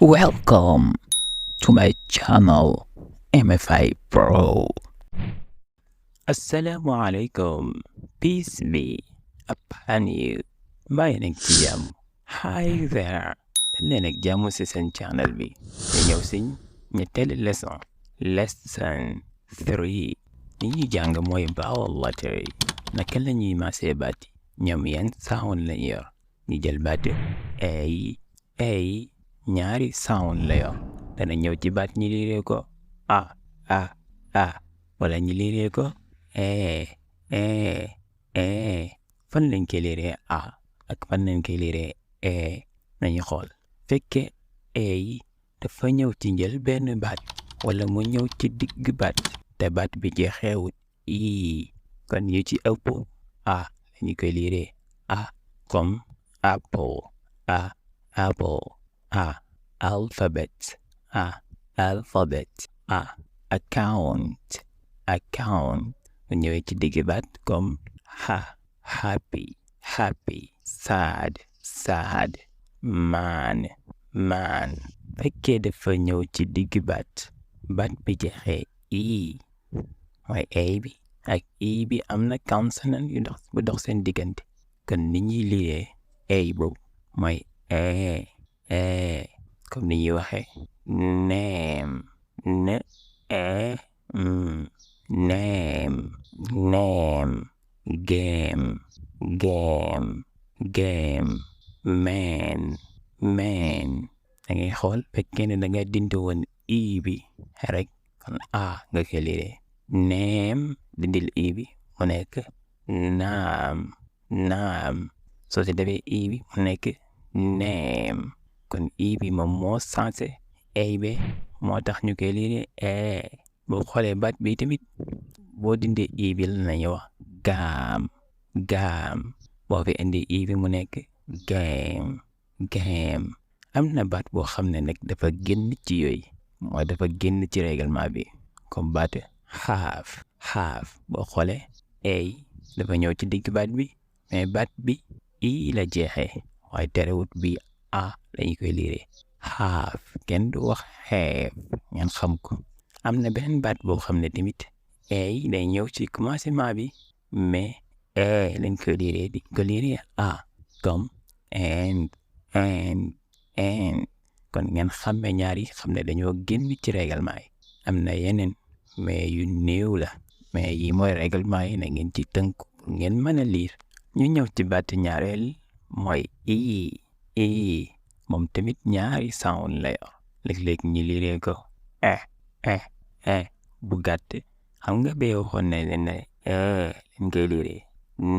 Welcome to my channel MFI Pro. Assalamu alaikum. Peace be upon you. Mbaa ci jàmm. Hi there. Dal leen ak jàmm ci seen channel bi. Ñu ñëw ci ñetteelu lesson 3. li ñuy jàng mooy vowel letter. Naka la ñuy maasee baat yi. ñoom yan sound lañu yor. ñu jël baat a ñaari sound la yor. dana ñëw ci baat ñi liiree ko a wala ñi liiree ko fan lañ koy liiree a ak fan lañ koy liiree nañu xool fekke dafa ñëw ci njël benn baat wala mu ñëw ci digg baat te baat bi jeexewut kon yu ci ëpp a lañu koy liiree a comme apple alphabet account bu ñëwee ci digg baat comme happy sad man fekkee dafa ñëw ci digg baat bi jeexee mooy a bi ak bi am na consonant bu dox seen diggante kon ni ñuy liiree a boobu mooy comme ni ñuy waxee name game man da ngay xool fekkee ne da nga dindi woon bi rek kon a nga koy liiree name dindil bi mu nekk naam soo si defee bi mu nekk name kon bi moom moo sensé be moo tax ñu koy liiree boo xoolee baat bi tamit boo dindee bi la nañu wax gaam boo fi indi bi mu nekk game am na baat boo xam ne nag dafa génn ci yooyu mooy dafa génn ci règlement bi comme baat half boo xoolee dafa ñëw ci digg baat bi mais baat bi la jeexee waaye terewut bi lañu koy liiree half kenn du wax half ngeen xam ko am na beneen baat boo xam ne tamit day ñëw ci commencement bi mais lañ koy liiree di ko liiree comme and kon ngeen xamme ñaari xam ne dañoo génn ci règlement yi am na yeneen mais yu néew la mais yi mooy règlement yi na ngeen ci tënku ngeen mën a liir ñu ñëw ci baat ñaareel mooy moom tamit ñaari sound la yor léeg-léeg ñi liiree ko bu gàtt xam nga bee waxoon na leen ne lañ koy liiree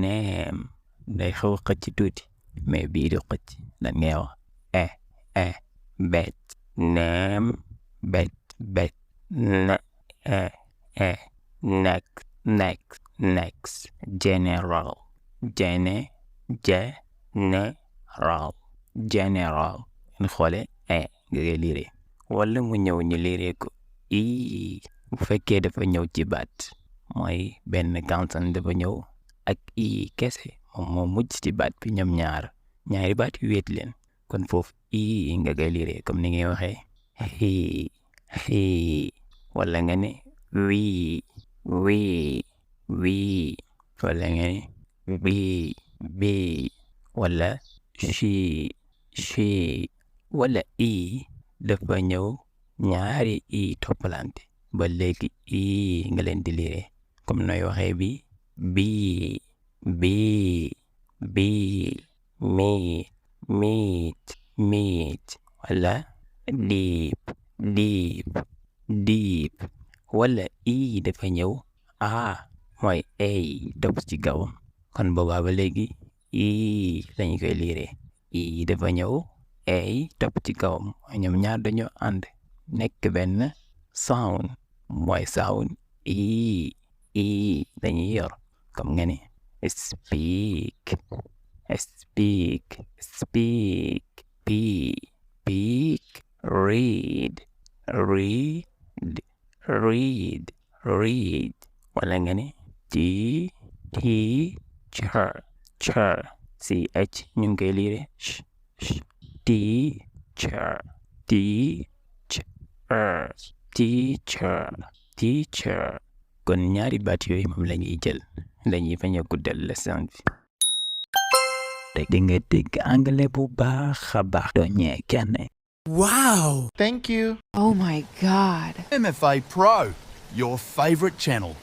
neem day xaw xëcc tuuti mais bii du xëcc dañ ngay wax bet neem bet next general ngeen xoole nga koy liiree wala mu ñëw ñu liiree ko bu fekkee dafa ñëw ci baat mooy benn consonant dafa ñëw ak kese moom moo mujj ci baat bi ñoom ñaari baat yu wéet leen kon foofu nga koy liiree comme ni ngay waxee he wala nga ne we wala nga ne be wala she wala dafa ñëw ñaari toppalante ba léegi nga leen di liiree comme nooy waxee bi meat wala deep wala dafa ñëw mooy topp ci kawam kon boobaa ba léegi lañu koy liiree dafa ñëw topp ci kawam ñoom ñaar dañoo ànd nekk benn sound mooy sound dañuy yor comme nga ne speak read wala nga ne teacher ch ñu ngi koy liire teacher teacher kon ñaari baat yooyu moom la ñuy jël dañuy bañ a guddal leçon bi di nga dégg anglais bu baax a baax doo ñee kenn. Wow! Thank you. Oh my God. MFA Pro, your favorite channel.